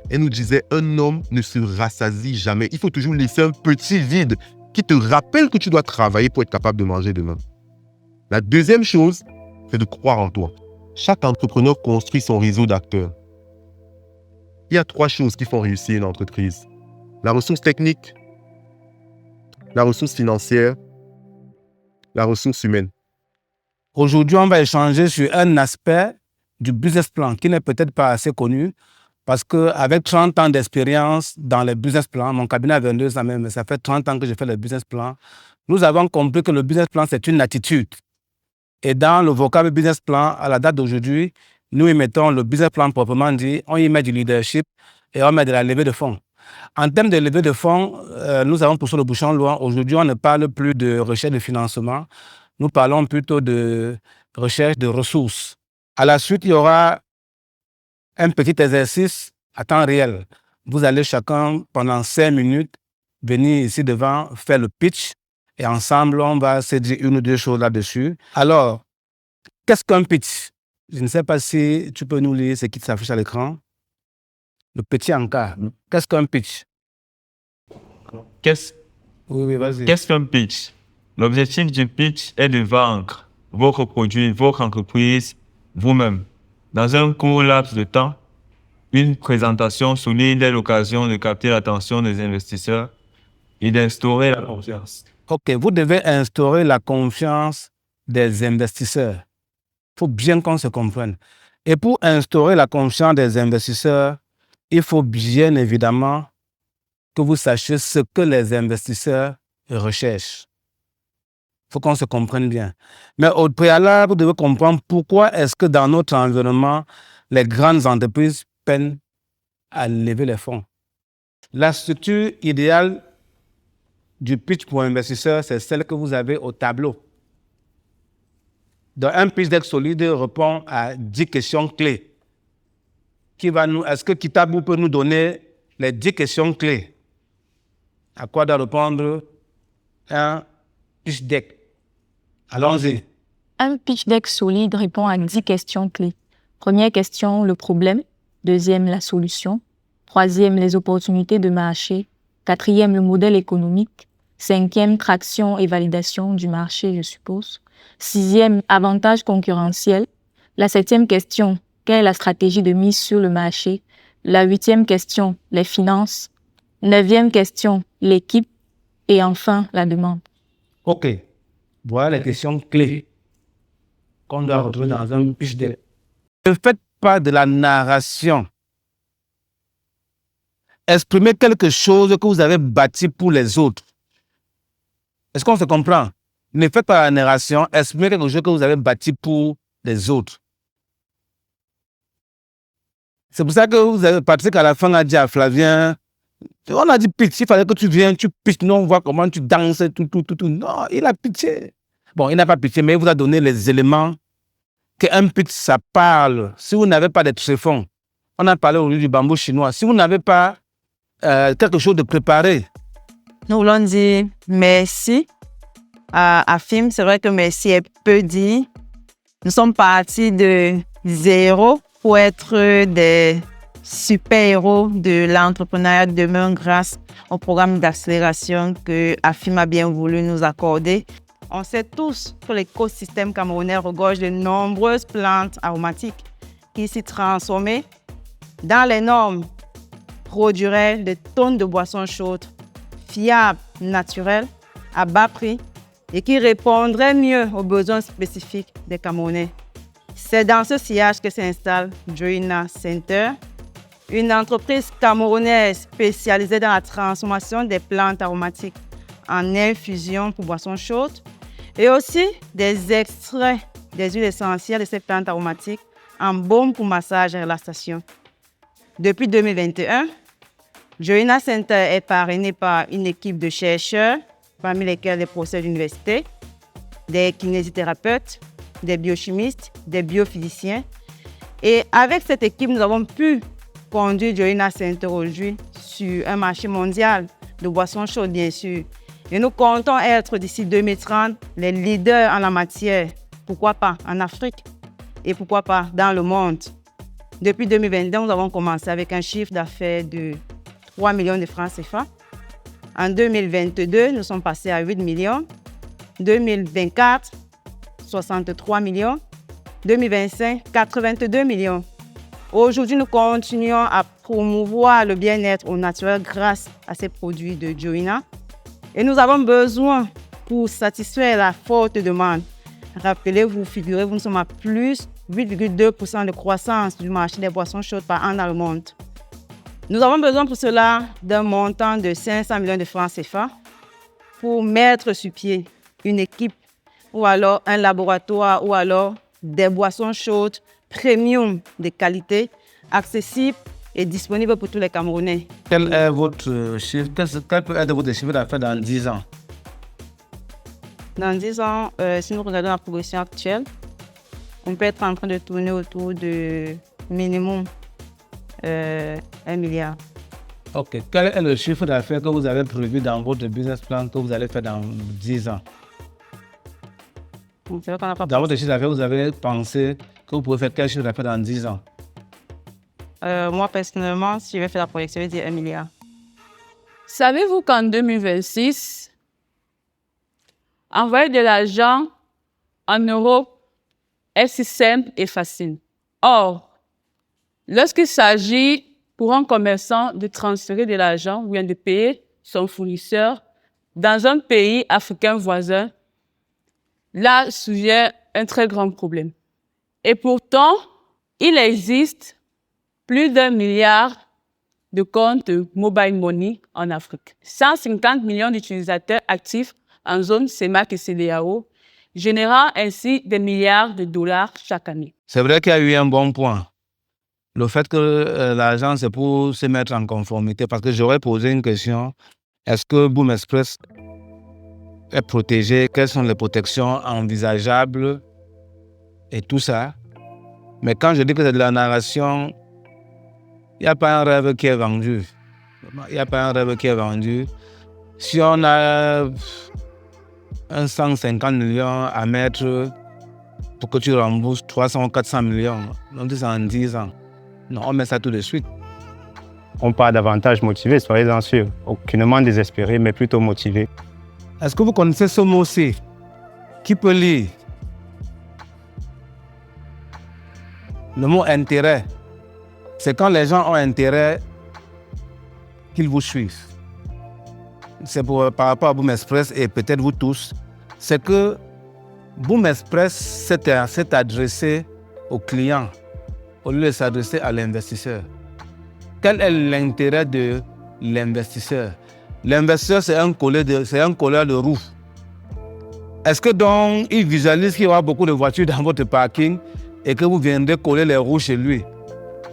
Elle nous disait, un homme ne se rassasie jamais. Il faut toujours laisser un petit vide qui te rappelle que tu dois travailler pour être capable de manger demain. La deuxième chose, c'est de croire en toi. Chaque entrepreneur construit son réseau d'acteurs. Il y a 3 choses qui font réussir une entreprise. La ressource technique, la ressource financière, la ressource humaine. Aujourd'hui, on va échanger sur un aspect du business plan qui n'est peut-être pas assez connu parce qu'avec 30 ans d'expérience dans les business plans, mon cabinet a 22 ans même, mais ça fait 30 ans que je fais le business plan, nous avons compris que le business plan, c'est une attitude. Et dans le vocable business plan, à la date d'aujourd'hui, nous y mettons le business plan proprement dit, on y met du leadership et on met de la levée de fonds. En termes de levée de fonds, nous avons poussé le bouchon loin. Aujourd'hui, on ne parle plus de recherche de financement. Nous parlons plutôt de recherche de ressources. À la suite, il y aura un petit exercice à temps réel. Vous allez chacun, pendant 5 minutes, venir ici devant, faire le pitch. Et ensemble, on va se dire 1 ou 2 choses là-dessus. Alors, qu'est-ce qu'un pitch? Je ne sais pas si tu peux nous lire ce qui s'affiche à l'écran. Le petit encart. Qu'est-ce qu'un pitch? Oui, vas-y. Qu'est-ce qu'un pitch? L'objectif du pitch est de vendre votre produit, votre entreprise, vous-même. Dans un court laps de temps, une présentation solide est l'occasion de capter l'attention des investisseurs et d'instaurer la confiance. OK, vous devez instaurer la confiance des investisseurs. Il faut bien qu'on se comprenne. Et pour instaurer la confiance des investisseurs, il faut bien évidemment que vous sachiez ce que les investisseurs recherchent. Il faut qu'on se comprenne bien. Mais au préalable, vous devez comprendre pourquoi est-ce que dans notre environnement, les grandes entreprises peinent à lever les fonds. La structure idéale du pitch pour investisseur, c'est celle que vous avez au tableau. Donc, un pitch deck solide répond à 10 questions clés. Est-ce que Kitaboo peut nous donner les 10 questions clés? À quoi doit répondre un pitch deck? Allons-y. Un pitch deck solide répond à 10 questions clés. Première question, le problème. Deuxième, la solution. Troisième, les opportunités de marché. Quatrième, le modèle économique. Cinquième, traction et validation du marché, je suppose. Sixième, avantage concurrentiel. La septième question, quelle est la stratégie de mise sur le marché? La huitième question, les finances. Neuvième question, l'équipe. Et enfin, la demande. OK. Voilà les questions clés qu'on doit retrouver dans un pitch deck. Ne faites pas de la narration. Exprimez quelque chose que vous avez bâti pour les autres. Est-ce qu'on se comprend? Ne faites pas la narration, exprimez quelque chose que vous avez bâti pour les autres. C'est pour ça que Patrick à la fin a dit à Flavien, on a dit pitch, il fallait que tu viennes, tu pitches, nous on voit comment tu danses, tout. Non, il a pitché. Bon, il n'a pas pitché, mais il vous a donné les éléments qu'un pitch, ça parle. Si vous n'avez pas de tréfonds, on a parlé aujourd'hui du bambou chinois, si vous n'avez pas quelque chose de préparé. Nous voulons dire merci à FIM. C'est vrai que merci est peu dit. Nous sommes partis de zéro pour être des super-héros de l'entrepreneuriat de demain grâce au programme d'accélération que AFIM a bien voulu nous accorder. On sait tous que l'écosystème camerounais regorge de nombreuses plantes aromatiques qui, s'y transformées dans les normes, produiraient des tonnes de boissons chaudes, fiables, naturelles, à bas prix et qui répondraient mieux aux besoins spécifiques des Camerounais. C'est dans ce sillage que s'installe Joina Center, une entreprise camerounaise spécialisée dans la transformation des plantes aromatiques en infusion pour boissons chaudes et aussi des extraits des huiles essentielles de ces plantes aromatiques en baume pour massage et relaxation. Depuis 2021, Joina Center est parrainé par une équipe de chercheurs, parmi lesquels des professeurs d'université, des kinésithérapeutes, des biochimistes, des biophysiciens. Et avec cette équipe, nous avons pu conduire Joina Center aujourd'hui sur un marché mondial de boissons chaudes, bien sûr. Et nous comptons être d'ici 2030 les leaders en la matière, pourquoi pas en Afrique et pourquoi pas dans le monde. Depuis 2022, nous avons commencé avec un chiffre d'affaires de 3 millions de francs CFA. En 2022, nous sommes passés à 8 millions. 2024, 63 millions. 2025, 82 millions. Aujourd'hui, nous continuons à promouvoir le bien-être au naturel grâce à ces produits de Joina. Et nous avons besoin, pour satisfaire la forte demande, rappelez-vous, figurez-vous, nous sommes à plus 8,2% de croissance du marché des boissons chaudes par an dans le monde. Nous avons besoin pour cela d'un montant de 500 millions de francs CFA pour mettre sur pied une équipe ou alors un laboratoire ou alors des boissons chaudes premium de qualité, accessibles et disponibles pour tous les Camerounais. Quel est votre chiffre? Quel peut être votre chiffre d'affaires dans 10 ans? Dans 10 ans, si nous regardons la progression actuelle, on peut être en train de tourner autour de minimum 1 milliard. OK. Quel est le chiffre d'affaires que vous avez prévu dans votre business plan que vous allez faire dans 10 ans? Dans votre chiffre d'affaires, vous avez pensé que vous pouvez faire quel chiffre d'affaires dans 10 ans? Moi, personnellement, si je vais faire la projection, je vais dire 1 milliard. Savez-vous qu'en 2026, envoyer de l'argent en Europe est si simple et facile? Or, lorsqu'il s'agit pour un commerçant de transférer de l'argent ou bien de payer son fournisseur dans un pays africain voisin, là surgit un très grand problème. Et pourtant, il existe plus d'1 milliard de comptes mobile money en Afrique. 150 millions d'utilisateurs actifs en zone CEMAC et CEDEAO, générant ainsi des milliards de dollars chaque année. C'est vrai qu'il y a eu un bon point. Le fait que l'argent, c'est pour se mettre en conformité. Parce que j'aurais posé une question. Est-ce que Boom Express est protégé? Quelles sont les protections envisageables? Et tout ça. Mais quand je dis que c'est de la narration, il n'y a pas un rêve qui est vendu. Il n'y a pas un rêve qui est vendu. Si on a 150 millions à mettre pour que tu rembourses 300 ou 400 millions, donc c'est en 10 ans. Non, on met ça tout de suite. On part davantage motivé, soyez-en sûrs. Aucunement désespéré, mais plutôt motivé. Est-ce que vous connaissez ce mot-ci? Qui peut lire? Le mot intérêt, c'est quand les gens ont intérêt qu'ils vous suivent. C'est par rapport à Boom Express et peut-être vous tous, c'est que Boom Express s'est adressé aux clients au lieu de s'adresser à l'investisseur. Quel est l'intérêt de l'investisseur? L'investisseur, c'est un colleur de roues. Est-ce que donc il visualise qu'il y aura beaucoup de voitures dans votre parking et que vous viendrez coller les roues chez lui?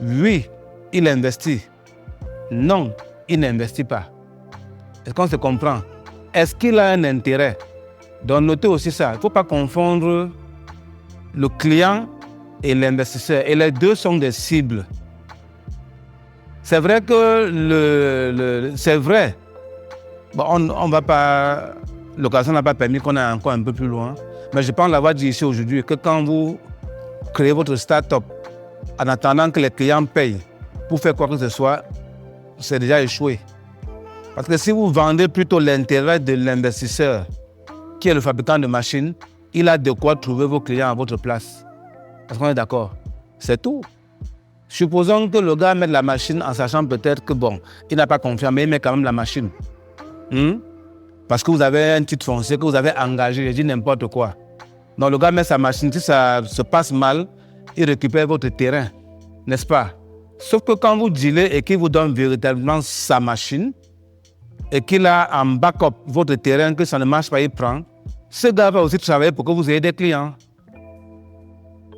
Oui, il investit. Non, il n'investit pas. Est-ce qu'on se comprend? Est-ce qu'il a un intérêt? Donc notez aussi ça. Il ne faut pas confondre le client et l'investisseur. Et les deux sont des cibles. C'est vrai que c'est vrai. Bon, on va pas. L'occasion n'a pas permis qu'on aille encore un peu plus loin. Mais je pense l'avoir dit ici aujourd'hui que quand vous créez votre start-up en attendant que les clients payent pour faire quoi que ce soit, c'est déjà échoué. Parce que si vous vendez plutôt l'intérêt de l'investisseur, qui est le fabricant de machines, il a de quoi trouver vos clients à votre place. Est-ce qu'on est d'accord? C'est tout. Supposons que le gars met la machine en sachant peut-être que bon, il n'a pas confiance, mais il met quand même la machine. Parce que vous avez un titre foncier que vous avez engagé, je dis n'importe quoi. Donc le gars met sa machine, si ça se passe mal, il récupère votre terrain, n'est-ce pas? Sauf que quand vous dealez et qu'il vous donne véritablement sa machine, et qu'il a en backup votre terrain, que ça ne marche pas, il prend, ce gars va aussi travailler pour que vous ayez des clients.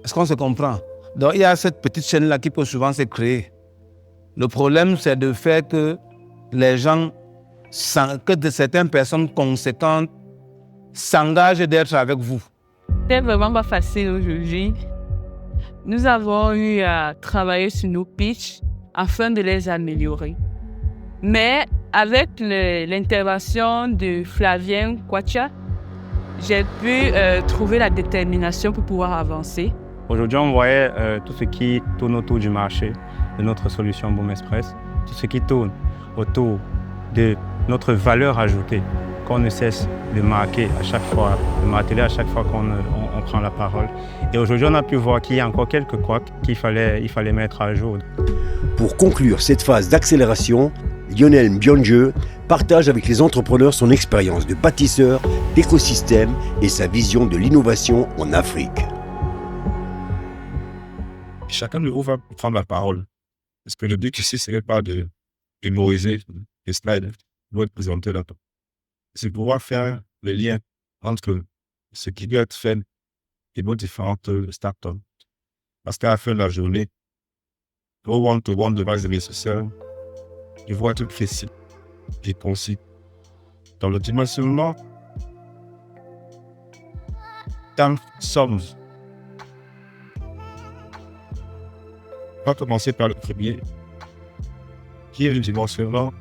Est-ce qu'on se comprend? Donc il y a cette petite chaîne-là qui peut souvent se créer. Le problème, c'est de faire que les gens, que certaines personnes conséquentes s'engagent d'être avec vous. C'était vraiment pas facile aujourd'hui. Nous avons eu à travailler sur nos pitchs afin de les améliorer. Mais avec l'intervention de Flavien Quacha, j'ai pu trouver la détermination pour pouvoir avancer. Aujourd'hui, on voyait tout ce qui tourne autour du marché, de notre solution Boom Express, tout ce qui tourne autour de notre valeur ajoutée, qu'on ne cesse de marquer à chaque fois, de marteler à chaque fois qu'on prend la parole. Et aujourd'hui, on a pu voir qu'il y a encore quelques couacs qu'il fallait mettre à jour. Pour conclure cette phase d'accélération, Lionel Mbionje partage avec les entrepreneurs son expérience de bâtisseur d'écosystème et sa vision de l'innovation en Afrique. Chacun de vous va prendre la parole. Parce que le but ici, ce n'est pas de mémoriser les slides, doit être présenté là-dedans. C'est pouvoir faire le lien entre ce qui doit être fait et nos différentes startups. Parce qu'à la fin de la journée, le one-to-one de base nécessaire, il faut être précis et concis. Dans le dimensionnement, temps, sommes. On va commencer par le premier, qui est le dimensionnement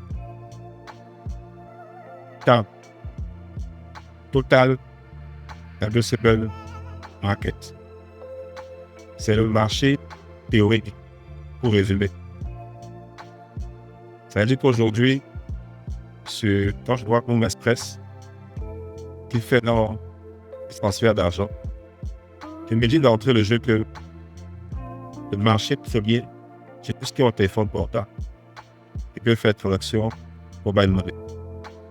temps total addressable market. C'est le marché théorique, pour résumer. Ça veut dire qu'aujourd'hui, quand je vois Boom Express qui fait nos transferts d'argent, je me dis d'entrer le jeu que le marché premier, c'est tout ce qui est un téléphone portable. Il peut faire transaction mobile money.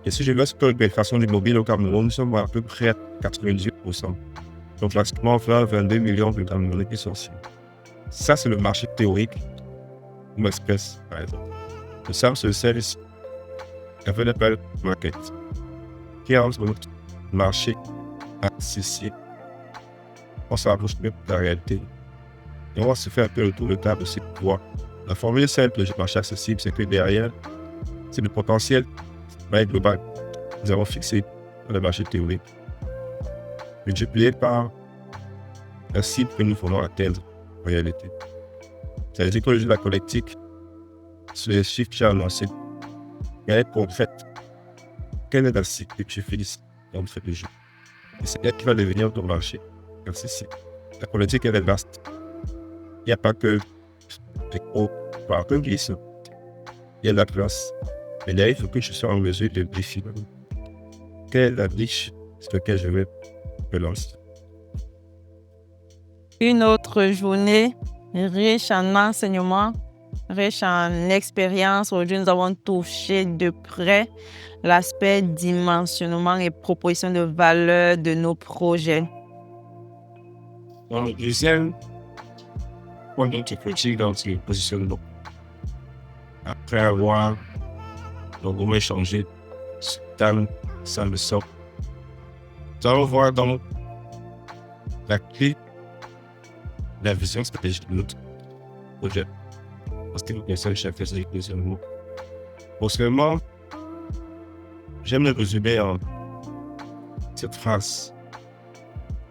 Et si je vois ce que la façon du mobile au Cameroun, nous sommes à peu près à 98%. Donc pratiquement 22 millions de Camerounais qui sont ici. Ça, c'est le marché théorique Boom Express, par exemple. Le service de service available market, qui est en marché accessible. On s'approche même de la réalité. Et on va se faire un peu le tour de table aussi pour voir. La formule simple du marché accessible, c'est que derrière, c'est le potentiel global. Nous avons fixé dans le marché théorique, multiplié par la cible que nous voulons atteindre en réalité. C'est l'écologie de la collectique, sur les chiffres que j'ai annoncés. Elle est concrète. Quelle est la cible que tu fixes dans le fait de jeu? Et c'est elle qui va devenir ton marché accessible. La politique, elle est vaste. Il n'y a pas que les gros partout qui sont. Il y a de la place. Mais là, il faut que je sois en mesure de définir quelle est la niche sur laquelle je vais me lancer. Une autre journée riche en enseignement, riche en expérience. Aujourd'hui, nous avons touché de près l'aspect dimensionnement et proposition de valeur de nos projets. Dans le deuxième point d'anticritique dans ce positionnement, après avoir donc échangé ce thème, ça me sort. Nous allons voir donc la clé, la vision stratégique de notre projet. Parce que nous connaissons chaque positionnement. Positionnement, j'aime le résumer en cette phrase.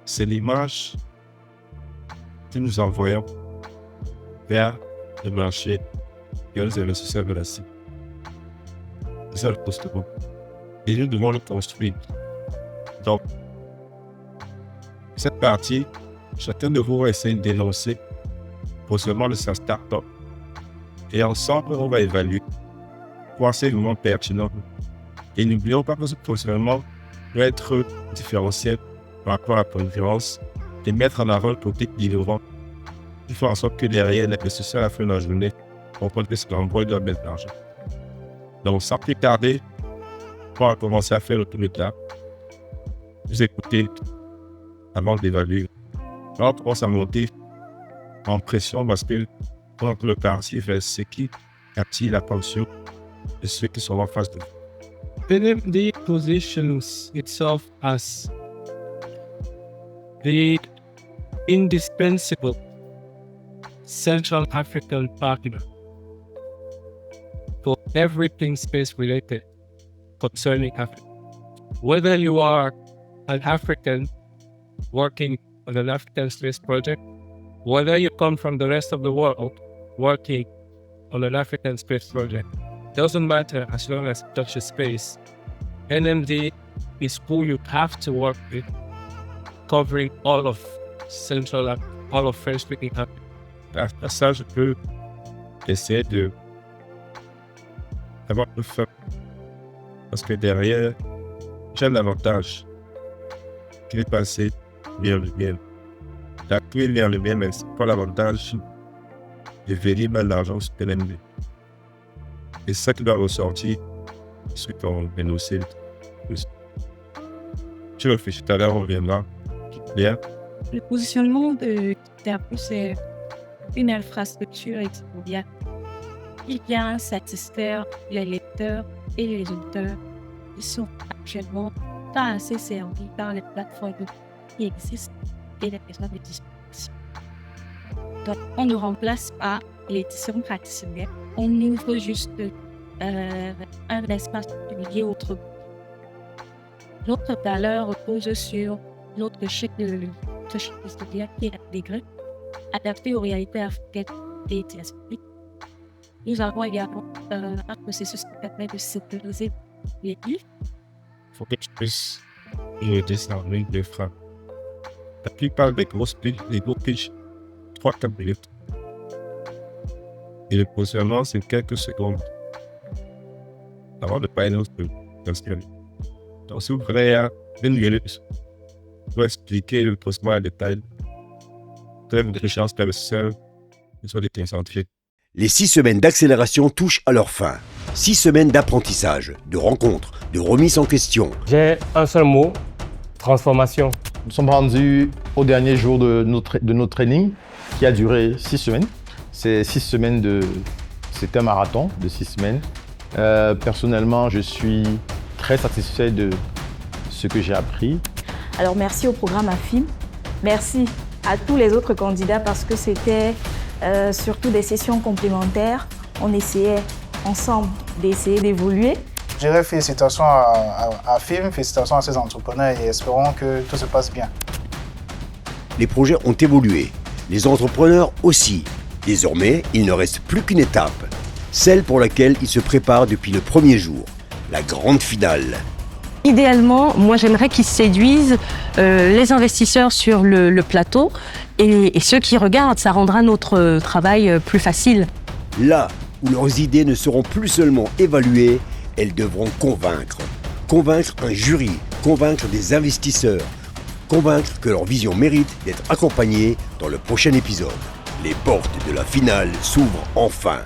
C'est l'image que nous envoyons vers le marché et les investisseurs de la cible. C'est ça le positionnement. Et nous devons le construire. Donc, cette partie, chacun de vous va essayer d'énoncer positionnement de sa start-up. Et ensemble, on va évaluer, voir si c'est vraiment pertinent. Et n'oublions pas que ce positionnement doit être différentiel par rapport à la concurrence et mettre en avant le côté innovant. Il faut en sorte que derrière, l'investisseur à la fin de la journée comprenne que c'est l'endroit où il doit mettre l'argent. Donc, sans plus tarder, on va commencer à faire le tour de table. Vous écoutez avant d'évaluer. Là, on commence à monter en pression parce que quand le parti fait ce qui attire l'attention de ceux qui sont en face de vous. PNMD positions itself as the indispensable Central African partner for everything space related concerning Africa. Whether you are an African working on an African space project, whether you come from the rest of the world working on an African space project, doesn't matter as long as it touches space. NMD is who you have to work with, covering all of Central Africa, all of French-speaking Africa. À ça, je peux essayer d'avoir le fun. Parce que derrière, j'ai l'avantage qui est passé vers le bien. La clé vers le bien, mais c'est pas l'avantage de venir mettre l'argent sur PNMD. Et c'est ça qui doit ressortir suite qu'on énonce. Je réfléchis tout à l'heure, on reviendra. Bien. Le positionnement de Terpo, c'est une infrastructure exponentielle qui vient satisfaire les lecteurs et les auteurs qui sont actuellement pas assez servis par les plateformes qui existent et les personnes de distribution. Donc, on ne remplace pas l'édition traditionnelle, on ouvre juste un espace lié autrement. Notre valeur repose sur notre chèque de studiens qui est intégré, adapté aux réalités africaines et diasporiques. Nous avons également un processus qui permet de sécuriser les livres. Il faut que tu puisses noter ça en ligne de frappe. La plupart des grosses pitches, les gros pitches, 3-4 minutes. Et le positionnement, c'est quelques secondes. Avant de pas une autre question. Donc, si vous prenez 1 minute pour expliquer le positionnement en détail, très bonne chance pour le seul qui soit déconcentré. Les 6 semaines d'accélération touchent à leur fin. 6 semaines d'apprentissage, de rencontres, de remise en question. J'ai un seul mot, transformation. Nous sommes rendus au dernier jour de notre training qui a duré 6 semaines. C'est 6 semaines c'était un marathon de 6 semaines. Personnellement, je suis très satisfait de ce que j'ai appris. Alors merci au programme AFIM, merci à tous les autres candidats parce que c'était surtout des sessions complémentaires. On essayait ensemble d'essayer d'évoluer. Je dirais félicitations à AFIM, félicitations à ces entrepreneurs et espérons que tout se passe bien. Les projets ont évolué, les entrepreneurs aussi. Désormais, il ne reste plus qu'une étape, celle pour laquelle ils se préparent depuis le premier jour, la grande finale. Idéalement, moi j'aimerais qu'ils séduisent les investisseurs sur le plateau et ceux qui regardent, ça rendra notre travail plus facile. Là où leurs idées ne seront plus seulement évaluées, elles devront convaincre. Convaincre un jury, convaincre des investisseurs, convaincre que leur vision mérite d'être accompagnée dans le prochain épisode. Les portes de la finale s'ouvrent enfin.